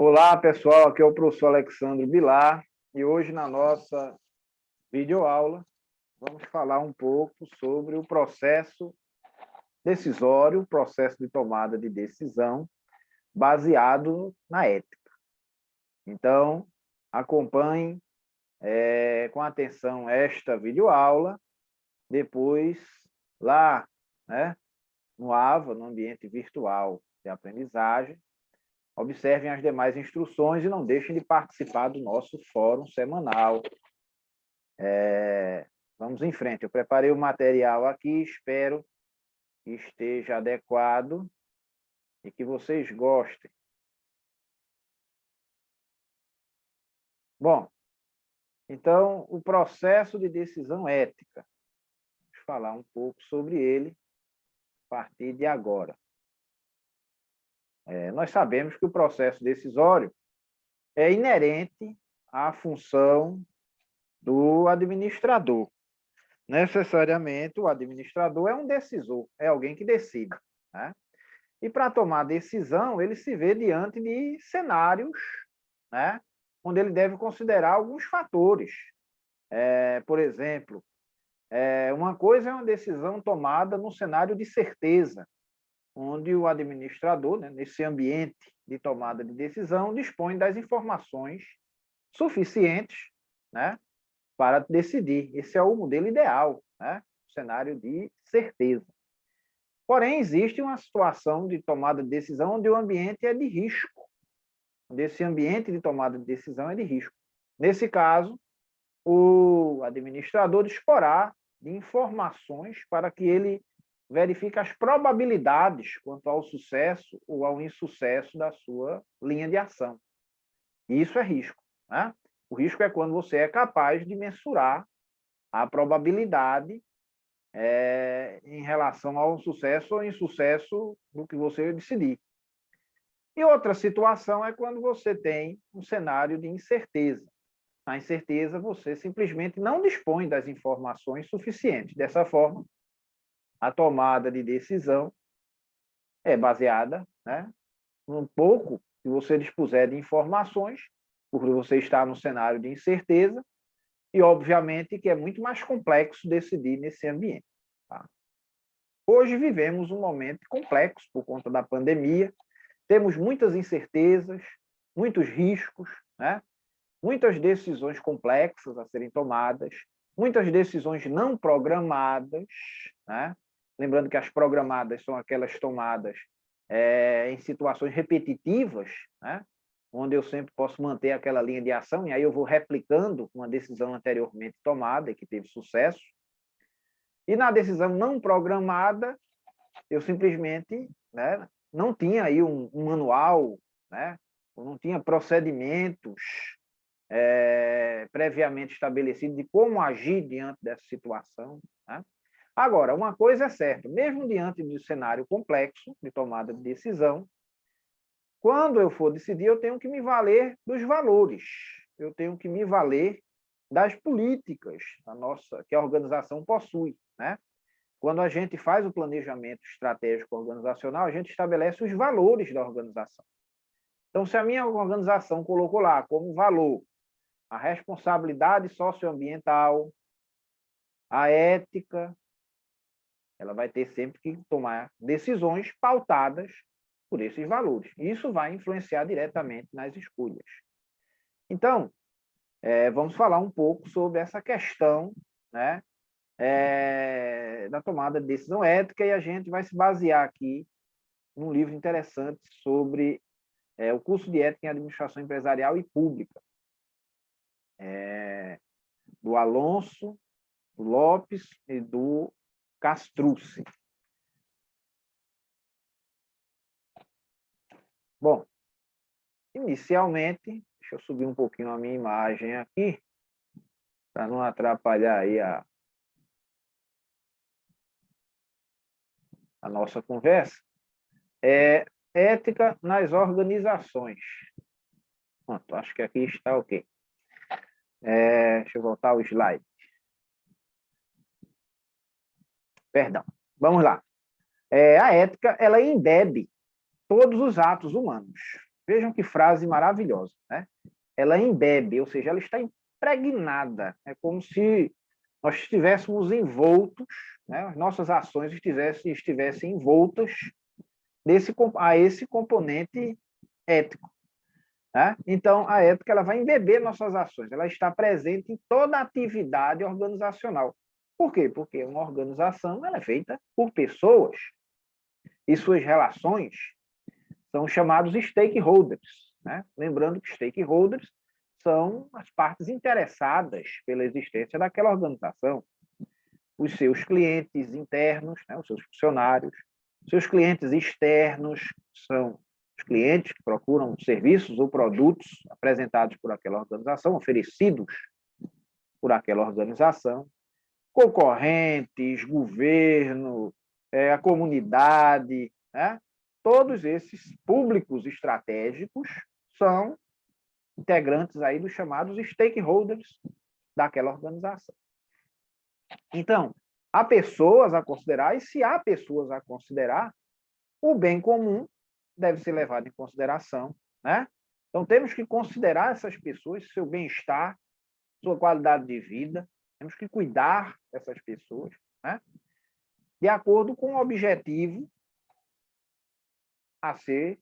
Olá, pessoal. Aqui é o professor Alexandre Bilar e hoje na nossa videoaula vamos falar um pouco sobre o processo decisório, o processo de tomada de decisão baseado na ética. Então, acompanhem com atenção esta videoaula, depois lá, no AVA, no ambiente virtual de aprendizagem, observem as demais instruções e não deixem de participar do nosso fórum semanal. Vamos em frente. Eu preparei o material aqui, espero que esteja adequado e que vocês gostem. Bom, então, o processo de decisão ética. Vamos falar um pouco sobre ele a partir de agora. Nós sabemos que o processo decisório é inerente à função do administrador. Necessariamente, o administrador é um decisor, é alguém que decide. Né? E para tomar decisão, ele se vê diante de cenários, né? Onde ele deve considerar alguns fatores. Por exemplo, uma coisa é uma decisão tomada no cenário de certeza, onde o administrador, né, nesse ambiente de tomada de decisão, dispõe das informações suficientes, né, para decidir. Esse é o modelo ideal, né, o cenário de certeza. Porém, existe uma situação de tomada de decisão onde o ambiente é de risco, onde esse ambiente de tomada de decisão é de risco. Nesse caso, o administrador disporá de informações para que ele verifique as probabilidades quanto ao sucesso ou ao insucesso da sua linha de ação. E isso é risco. Né? O risco é quando você é capaz de mensurar a probabilidade em relação ao sucesso ou insucesso do que você decidir. E outra situação é quando você tem um cenário de incerteza. Na incerteza, você simplesmente não dispõe das informações suficientes. Dessa forma, a tomada de decisão é baseada, né, num pouco que você dispuser de informações, porque você está no cenário de incerteza, e, obviamente, que é muito mais complexo decidir nesse ambiente. Tá? Hoje vivemos um momento complexo por conta da pandemia, temos muitas incertezas, muitos riscos, né? Muitas decisões complexas a serem tomadas, muitas decisões não programadas, né? Lembrando que as programadas são aquelas tomadas em situações repetitivas, né? Onde eu sempre posso manter aquela linha de ação, e aí eu vou replicando uma decisão anteriormente tomada e que teve sucesso. E na decisão não programada, eu simplesmente, né, não tinha aí um manual, né? Eu não tinha procedimentos previamente estabelecidos de como agir diante dessa situação. Né? Agora, uma coisa é certa, mesmo diante de um cenário complexo de tomada de decisão, quando eu for decidir, eu tenho que me valer dos valores, eu tenho que me valer das políticas que a organização possui. Né? Quando a gente faz o planejamento estratégico organizacional, a gente estabelece os valores da organização. Então, se a minha organização colocou lá como valor a responsabilidade socioambiental, a ética, ela vai ter sempre que tomar decisões pautadas por esses valores. Isso vai influenciar diretamente nas escolhas. Então, vamos falar um pouco sobre essa questão, né, da tomada de decisão ética, e a gente vai se basear aqui num livro interessante sobre o curso de ética em administração empresarial e pública, do Alonso Lopes e do Castrucci. Bom, inicialmente, deixa eu subir um pouquinho a minha imagem aqui, para não atrapalhar aí a nossa conversa. Ética nas organizações. Pronto, acho que aqui está ok. Deixa eu voltar ao slide. Perdão. Vamos lá. A ética, ela embebe todos os atos humanos. Vejam que frase maravilhosa, né? Ela embebe, ou seja, ela está impregnada. É como se nós estivéssemos envoltos, né? As nossas ações estivessem envoltas a esse componente ético. Né? Então, a ética ela vai embeber nossas ações, ela está presente em toda a atividade organizacional. Por quê? Porque uma organização ela é feita por pessoas e suas relações são chamados stakeholders. Né? Lembrando que stakeholders são as partes interessadas pela existência daquela organização. Os seus clientes internos, né? Os seus funcionários, seus clientes externos são os clientes que procuram serviços ou produtos apresentados por aquela organização, oferecidos por aquela organização, concorrentes, governo, a comunidade, né? Todos esses públicos estratégicos são integrantes aí dos chamados stakeholders daquela organização. Então, há pessoas a considerar, e se há pessoas a considerar, o bem comum deve ser levado em consideração, né? Então, temos que considerar essas pessoas, seu bem-estar, sua qualidade de vida, temos que cuidar dessas pessoas, né? De acordo com o objetivo a ser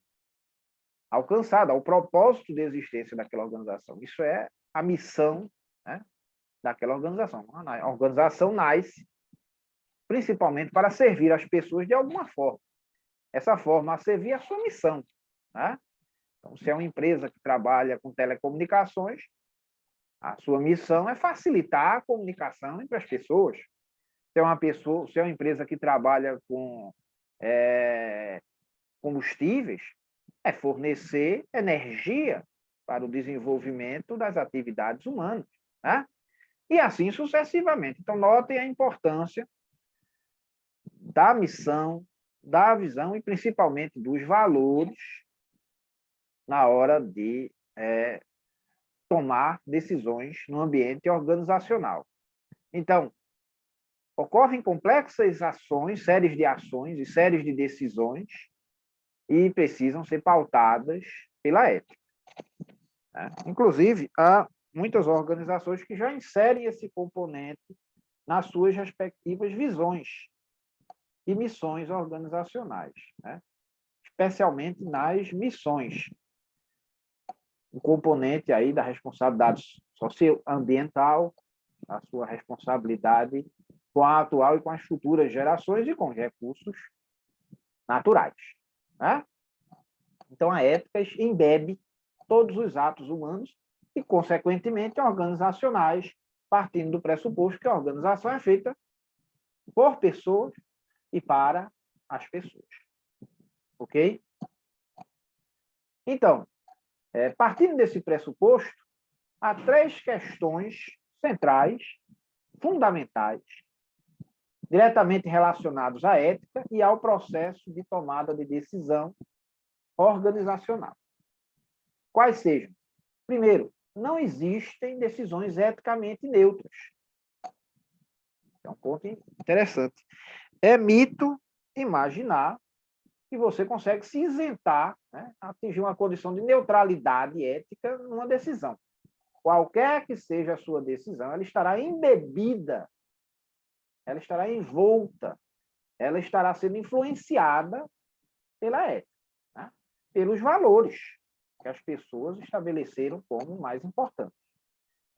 alcançado, ao propósito de existência daquela organização. Isso é a missão, né, daquela organização. A organização nasce principalmente para servir as pessoas de alguma forma. Essa forma a servir a sua missão. Né? Então, se é uma empresa que trabalha com telecomunicações, a sua missão é facilitar a comunicação entre as pessoas. Se é uma empresa que trabalha com combustíveis, é fornecer energia para o desenvolvimento das atividades humanas. Né? E assim sucessivamente. Então, notem a importância da missão, da visão e principalmente dos valores na hora de tomar decisões no ambiente organizacional. Então, ocorrem complexas ações, séries de ações e séries de decisões e precisam ser pautadas pela ética. Né? Inclusive, há muitas organizações que já inserem esse componente nas suas respectivas visões e missões organizacionais, né? Especialmente nas missões. O componente aí da responsabilidade socioambiental, a sua responsabilidade com a atual e com as futuras gerações e com os recursos naturais. Né? Então, a ética embebe todos os atos humanos e, consequentemente, organizacionais, partindo do pressuposto que a organização é feita por pessoas e para as pessoas. Ok? Então, partindo desse pressuposto, há 3 questões centrais, fundamentais, diretamente relacionados à ética e ao processo de tomada de decisão organizacional. Quais sejam? Primeiro, não existem decisões eticamente neutras. É um ponto interessante. É mito imaginar que você consegue se isentar, né, atingir uma condição de neutralidade ética numa decisão. Qualquer que seja a sua decisão, ela estará embebida, ela estará envolta, ela estará sendo influenciada pela ética, né, pelos valores que as pessoas estabeleceram como mais importantes.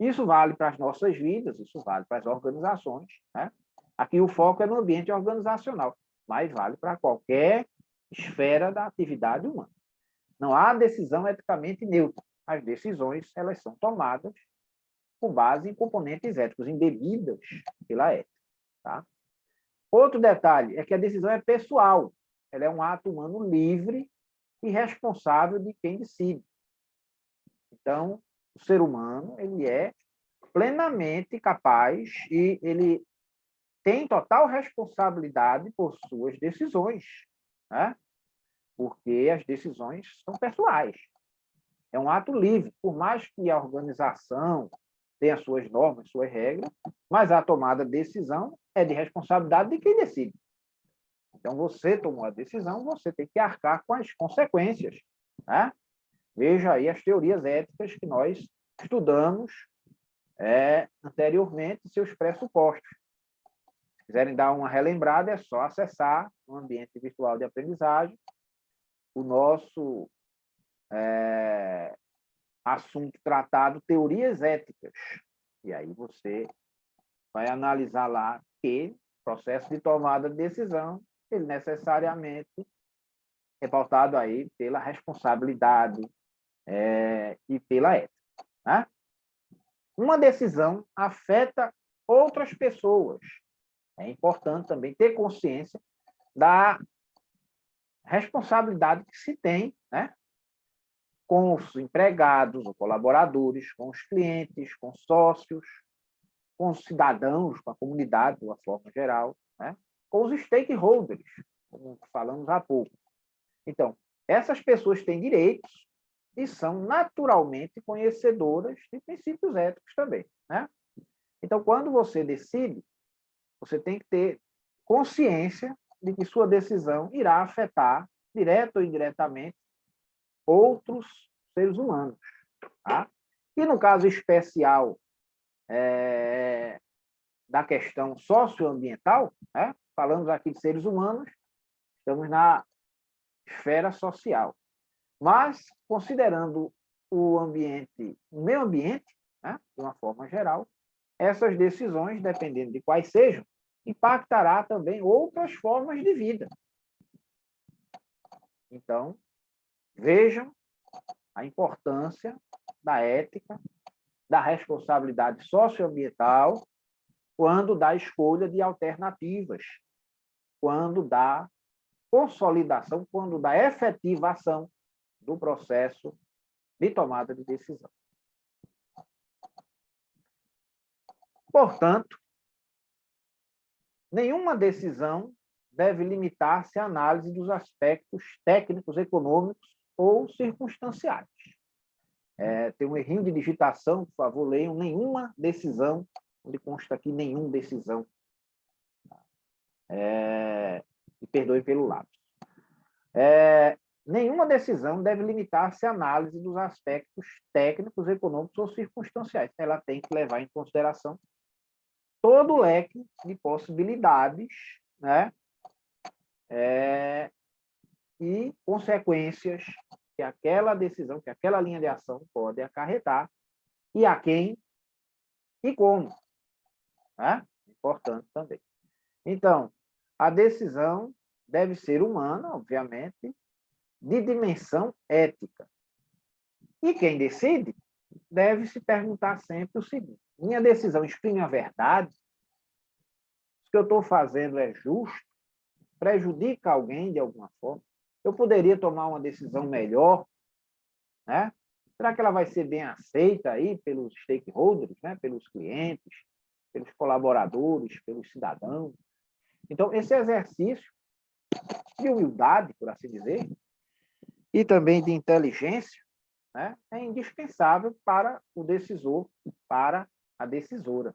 Isso vale para as nossas vidas, isso vale para as organizações. Né? Aqui o foco é no ambiente organizacional, mas vale para qualquer esfera da atividade humana. Não há decisão eticamente neutra. As decisões elas são tomadas com base em componentes éticos, embebidas pela ética. Tá? Outro detalhe é que a decisão é pessoal. Ela é um ato humano livre e responsável de quem decide. Então, o ser humano ele é plenamente capaz e ele tem total responsabilidade por suas decisões, né? Porque as decisões são pessoais. É um ato livre, por mais que a organização tenha suas normas, suas regras, mas a tomada de decisão é de responsabilidade de quem decide. Então, você tomou a decisão, você tem que arcar com as consequências. Né? Veja aí as teorias éticas que nós estudamos anteriormente, seus pressupostos. Se quiserem dar uma relembrada, é só acessar o ambiente virtual de aprendizagem, o nosso assunto tratado, teorias éticas. E aí você vai analisar lá que o processo de tomada de decisão, ele necessariamente é pautado aí pela responsabilidade e pela ética. Né? Uma decisão afeta outras pessoas. É importante também ter consciência da responsabilidade que se tem, né, com os empregados, os colaboradores, com os clientes, com os sócios, com os cidadãos, com a comunidade, de uma forma geral, né, com os stakeholders, como falamos há pouco. Então, essas pessoas têm direitos e são naturalmente conhecedoras de princípios éticos também. Né? Então, quando você decide, você tem que ter consciência de que sua decisão irá afetar, direto ou indiretamente, outros seres humanos. Tá? E no caso especial da questão socioambiental, né? Falamos aqui de seres humanos, estamos na esfera social. Mas, considerando o ambiente, o meio ambiente, né? De uma forma geral, essas decisões, dependendo de quais sejam, impactará também outras formas de vida. Então, vejam a importância da ética, da responsabilidade socioambiental, quando da escolha de alternativas, quando da consolidação, quando da efetivação do processo de tomada de decisão. Portanto, nenhuma decisão deve limitar-se à análise dos aspectos técnicos, econômicos ou circunstanciais. Tem um errinho de digitação, por favor, leiam nenhuma decisão, onde consta aqui nenhuma decisão. E perdoe pelo lápis. Nenhuma decisão deve limitar-se à análise dos aspectos técnicos, econômicos ou circunstanciais. Ela tem que levar em consideração todo o leque de possibilidades, né? E consequências que aquela decisão, que aquela linha de ação pode acarretar, e a quem e como. Né? Importante também. Então, a decisão deve ser humana, obviamente, de dimensão ética. E quem decide deve se perguntar sempre o seguinte: minha decisão exprime a verdade? O que eu estou fazendo é justo? Prejudica alguém de alguma forma? Eu poderia tomar uma decisão melhor? Né? Será que ela vai ser bem aceita aí pelos stakeholders, né? Pelos clientes, pelos colaboradores, pelos cidadãos? Então, esse exercício de humildade, por assim dizer, e também de inteligência, né, é indispensável para o decisor, para a decisora.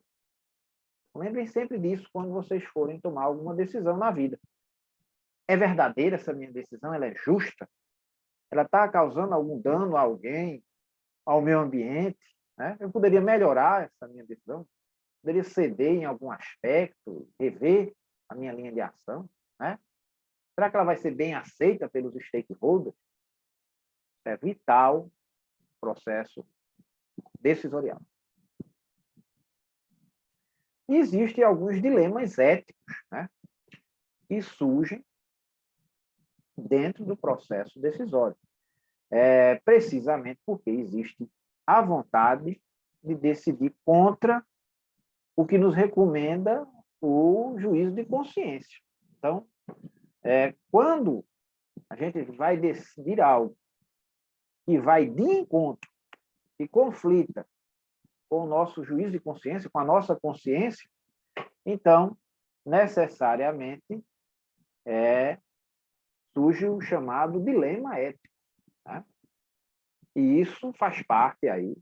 Lembrem sempre disso quando vocês forem tomar alguma decisão na vida. É verdadeira essa minha decisão? Ela é justa? Ela está causando algum dano a alguém, ao meio ambiente? Né? Eu poderia melhorar essa minha decisão? Poderia ceder em algum aspecto, rever a minha linha de ação? Né? Será que ela vai ser bem aceita pelos stakeholders? É vital o processo decisorial. E existem alguns dilemas éticos, né, que surgem dentro do processo decisório. Precisamente porque existe a vontade de decidir contra o que nos recomenda o juízo de consciência. Então, quando a gente vai decidir algo que vai de encontro, que conflita com o nosso juízo de consciência, com a nossa consciência, então, necessariamente, surge o chamado dilema ético. Né? E isso faz parte aí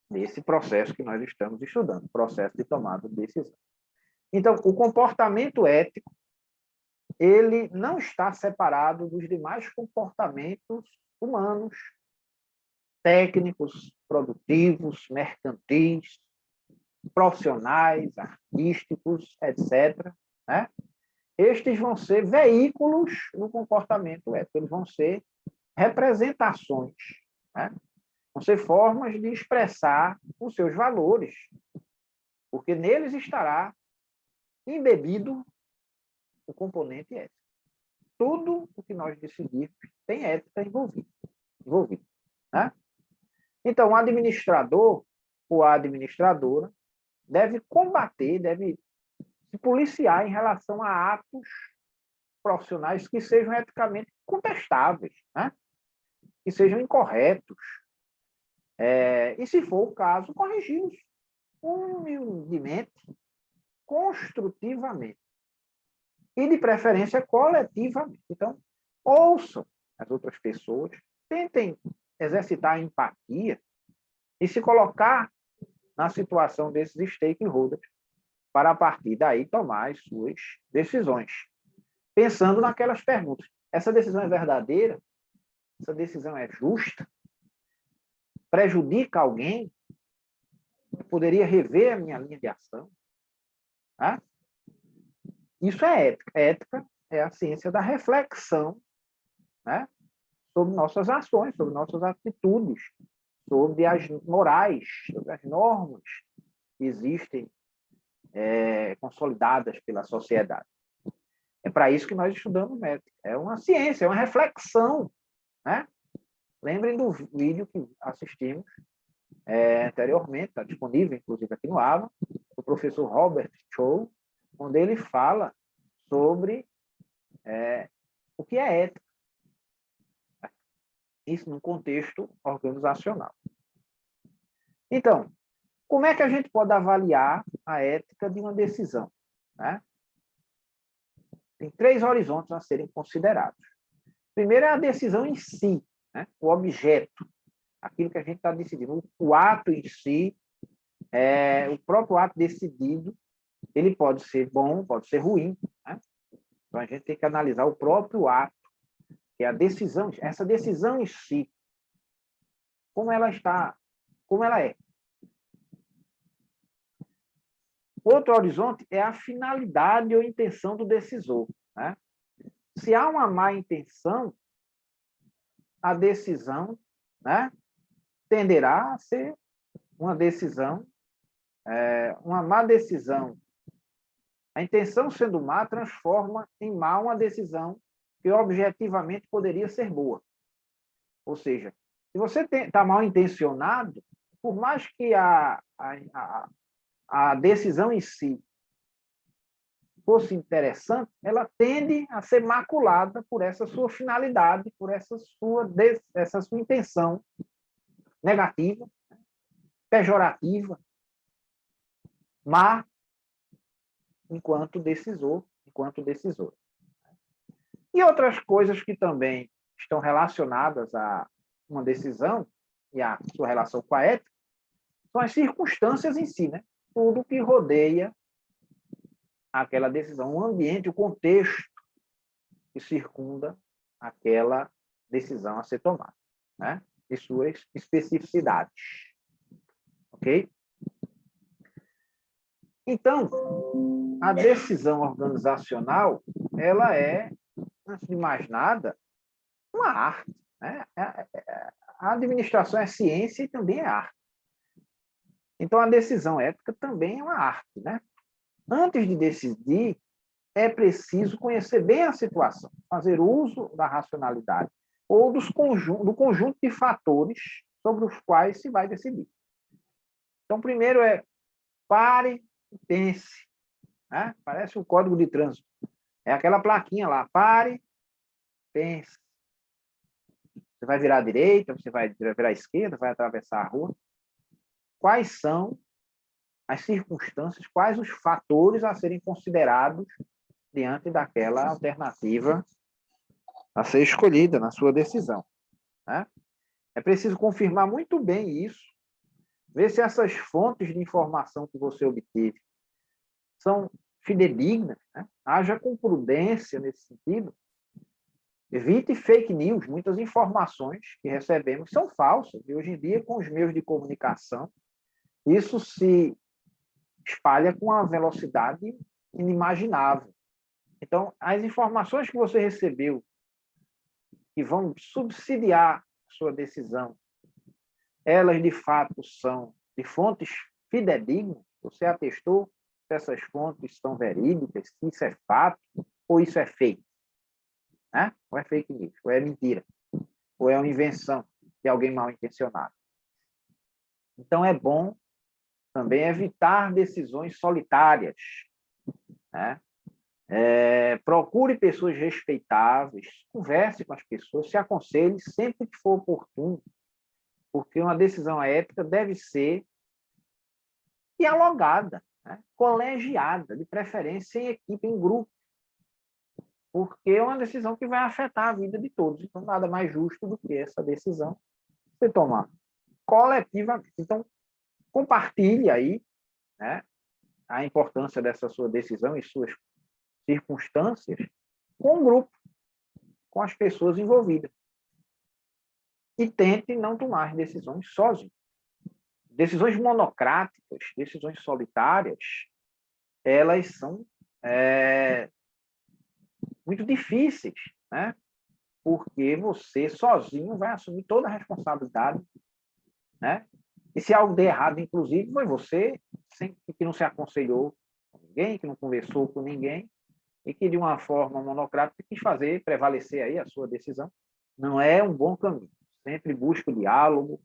desse processo que nós estamos estudando, processo de tomada de decisão. Então, o comportamento ético, ele não está separado dos demais comportamentos humanos técnicos, produtivos, mercantis, profissionais, artísticos, etc., né? Estes vão ser veículos no comportamento ético, eles vão ser representações, né? Vão ser formas de expressar os seus valores, porque neles estará embebido o componente ético. Tudo o que nós decidirmos tem ética envolvida, né? Então, o administrador ou a administradora deve combater, deve se policiar em relação a atos profissionais que sejam eticamente contestáveis, né? Que sejam incorretos. E, se for o caso, corrigi-los humildemente, construtivamente e, de preferência, coletivamente. Então, ouçam as outras pessoas, tentem exercitar a empatia e se colocar na situação desses stakeholders para, a partir daí, tomar as suas decisões, pensando naquelas perguntas. Essa decisão é verdadeira? Essa decisão é justa? Prejudica alguém? Poderia rever a minha linha de ação? Tá? Isso é ética. Ética é a ciência da reflexão, né, sobre nossas ações, sobre nossas atitudes, sobre as morais, sobre as normas que existem consolidadas pela sociedade. É para isso que nós estudamos ética. É uma ciência, é uma reflexão, né? Lembrem do vídeo que assistimos anteriormente, está disponível, inclusive, aqui no AVA, do professor Robert Chow, onde ele fala sobre o que é ética. Isso num contexto organizacional. Então, como é que a gente pode avaliar a ética de uma decisão, né? Tem 3 horizontes a serem considerados. Primeiro é a decisão em si, né? O objeto, aquilo que a gente está decidindo. O ato em si, o próprio ato decidido, ele pode ser bom, pode ser ruim, né? Então, a gente tem que analisar o próprio ato, que é a decisão, essa decisão em si, como ela está, como ela é. Outro horizonte é a finalidade ou intenção do decisor, né? Se há uma má intenção, a decisão, né, tenderá a ser uma decisão, uma má decisão. A intenção sendo má transforma em má uma decisão que objetivamente poderia ser boa. Ou seja, se você está mal intencionado, por mais que a decisão em si fosse interessante, ela tende a ser maculada por essa sua finalidade, por essa sua intenção negativa, pejorativa, má, enquanto decisor. E outras coisas que também estão relacionadas a uma decisão e a sua relação com a ética são as circunstâncias em si, né? Tudo que rodeia aquela decisão, o ambiente, o contexto que circunda aquela decisão a ser tomada, né? E suas especificidades. Ok? Então, a decisão organizacional, ela é, antes de mais nada, uma arte, né? A administração é ciência e também é arte. Então, a decisão ética também é uma arte, né? Antes de decidir, é preciso conhecer bem a situação, fazer uso da racionalidade ou do conjunto de fatores sobre os quais se vai decidir. Então, primeiro pare e pense, né? Parece um código de trânsito. É aquela plaquinha lá, pare, pense. Você vai virar à direita, você vai virar à esquerda, vai atravessar a rua. Quais são as circunstâncias, quais os fatores a serem considerados diante daquela alternativa a ser escolhida na sua decisão, né? É preciso confirmar muito bem isso, ver se essas fontes de informação que você obteve são fidedignas, né? Haja com prudência nesse sentido, Evite fake news. Muitas informações que recebemos são falsas. E hoje em dia, com os meios de comunicação, isso se espalha com uma velocidade inimaginável. Então, as informações que você recebeu, que vão subsidiar a sua decisão, elas, de fato, são de fontes fidedignas? Você atestou se essas fontes são verídicas, se isso é fato, ou isso é fake? Né? Ou é fake news, ou é mentira, ou é uma invenção de alguém mal intencionado. Então, é bom também evitar decisões solitárias, né? Procure pessoas respeitáveis, converse com as pessoas, se aconselhe sempre que for oportuno, porque uma decisão ética deve ser dialogada, né? Colegiada, de preferência em equipe, em grupo, porque é uma decisão que vai afetar a vida de todos. Então, nada mais justo do que essa decisão ser tomada coletivamente. Então, compartilhe aí, né, a importância dessa sua decisão e suas circunstâncias com o grupo, com as pessoas envolvidas. E tente não tomar decisões sozinho. Decisões monocráticas, decisões solitárias, elas são muito difíceis, né? Porque você sozinho vai assumir toda a responsabilidade, né? E se algo der errado, inclusive, foi você que não se aconselhou com ninguém, que não conversou com ninguém, e que, de uma forma monocrática, quis fazer prevalecer aí a sua decisão. Não é um bom caminho. Sempre busque o diálogo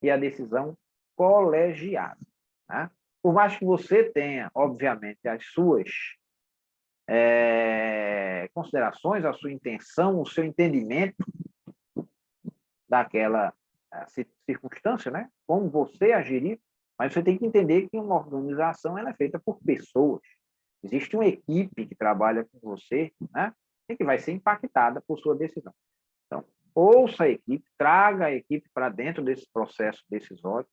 e a decisão colegiada, né? Por mais que você tenha, obviamente, as suas considerações, a sua intenção, o seu entendimento daquela circunstância, né? Como você agiria, mas você tem que entender que uma organização ela é feita por pessoas. Existe uma equipe que trabalha com você, né? E que vai ser impactada por sua decisão. Então, ouça a equipe, traga a equipe para dentro desse processo decisório,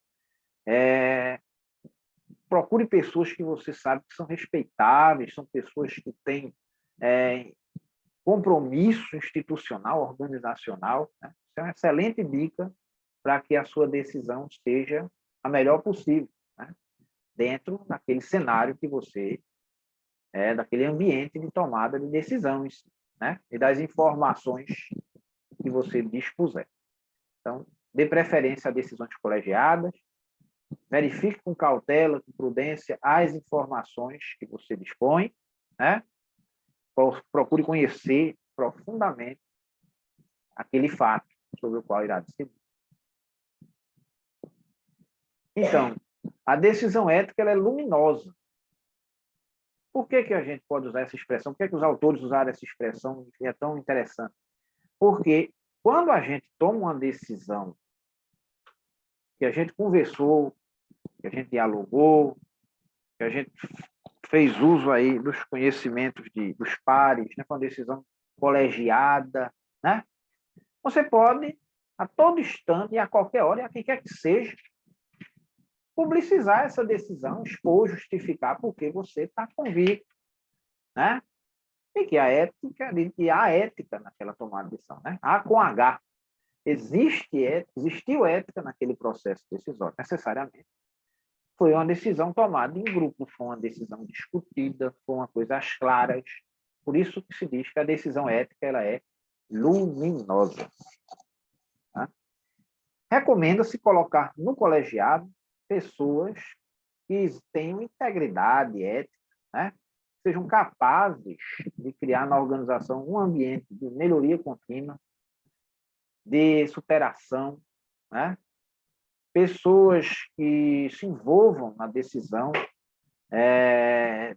procure pessoas que você sabe que são respeitáveis, são pessoas que têm compromisso institucional, organizacional, né? Isso é uma excelente dica para que a sua decisão seja a melhor possível, né? Dentro daquele cenário que você daquele ambiente de tomada de decisões, né? E das informações que você dispuser. Então, dê preferência a decisões colegiadas, verifique com cautela, com prudência, as informações que você dispõe, né? Procure conhecer profundamente aquele fato sobre o qual irá decidir. Então, a decisão ética ela é luminosa. Por que a gente pode usar essa expressão? Por que os autores usaram essa expressão que é tão interessante? Porque quando a gente toma uma decisão, que a gente conversou, que a gente dialogou, que a gente fez uso aí dos conhecimentos dos pares, né, com a decisão colegiada, né? Você pode, a todo instante e a qualquer hora, e a quem quer que seja, publicizar essa decisão, expor, justificar porque você está convicto, né? E que há ética naquela tomada de decisão, né? A com H. Existiu ética naquele processo decisório, necessariamente. Foi uma decisão tomada em grupo, foi uma decisão discutida, foi uma coisa às claras. Por isso que se diz que a decisão ética ela é luminosa. Tá? Recomenda-se colocar no colegiado pessoas que tenham integridade ética, né? Sejam capazes de criar na organização um ambiente de melhoria contínua, de superação, né? Pessoas que se envolvam na decisão,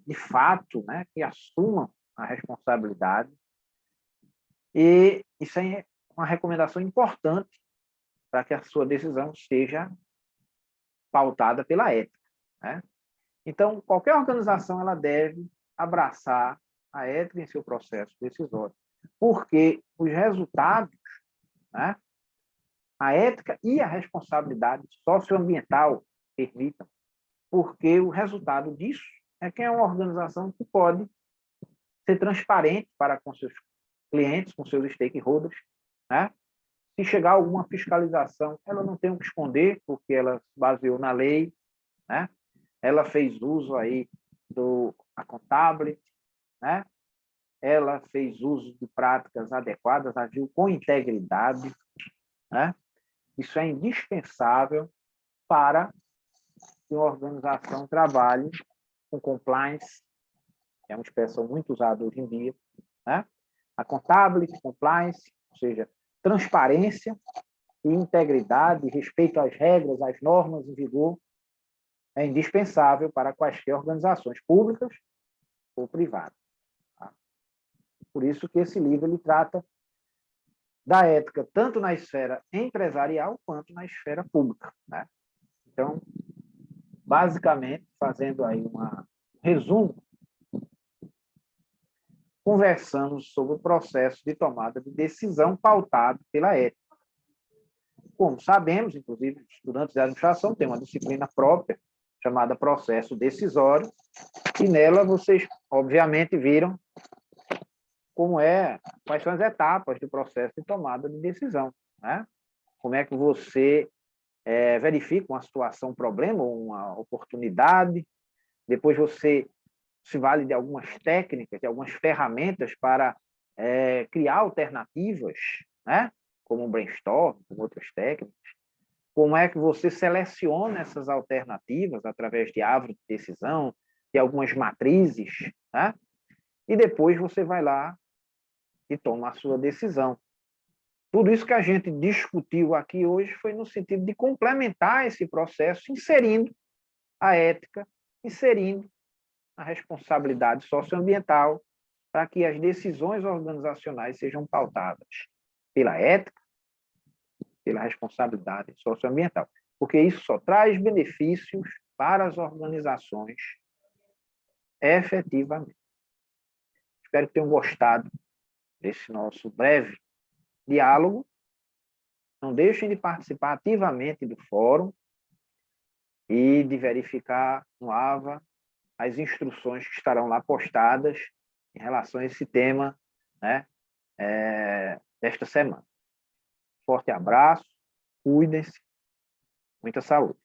de fato, né? Que assumam a responsabilidade. E isso é uma recomendação importante para que a sua decisão seja pautada pela ética, né? Então, qualquer organização ela deve abraçar a ética em seu processo decisório, porque os resultados, né, a ética e a responsabilidade socioambiental permitam, porque o resultado disso é que é uma organização que pode ser transparente para com seus clientes, com seus stakeholders, né? Se chegar alguma fiscalização, ela não tem o que esconder, porque ela se baseou na lei, né? Ela fez uso aí do Accountability, né? Ela fez uso de práticas adequadas, agiu com integridade, né? Isso é indispensável para que uma organização trabalhe com compliance, que é uma expressão muito usada hoje em dia, né? Accountability, compliance, ou seja, transparência e integridade, respeito às regras, às normas em vigor, é indispensável para quaisquer organizações públicas ou privadas. Tá? Por isso que esse livro ele trata da ética tanto na esfera empresarial quanto na esfera pública, né? Então, basicamente, fazendo aí um resumo, conversamos sobre o processo de tomada de decisão pautado pela ética. Como sabemos, inclusive, estudantes de administração têm uma disciplina própria, chamada processo decisório, e nela vocês, obviamente, viram quais são as etapas do processo de tomada de decisão, né? Como é que você verifica uma situação, um problema, uma oportunidade, depois você se vale de algumas técnicas, de algumas ferramentas para criar alternativas, né? Como o brainstorm, como outras técnicas. Como é que você seleciona essas alternativas através de árvore de decisão, de algumas matrizes, né? E depois você vai lá e toma a sua decisão. Tudo isso que a gente discutiu aqui hoje foi no sentido de complementar esse processo, inserindo a ética, inserindo a responsabilidade socioambiental, para que as decisões organizacionais sejam pautadas pela ética, pela responsabilidade socioambiental, porque isso só traz benefícios para as organizações efetivamente. Espero que tenham gostado desse nosso breve diálogo. Não deixem de participar ativamente do fórum e de verificar no AVA as instruções que estarão lá postadas em relação a esse tema, né, desta semana. Forte abraço, cuidem-se, muita saúde.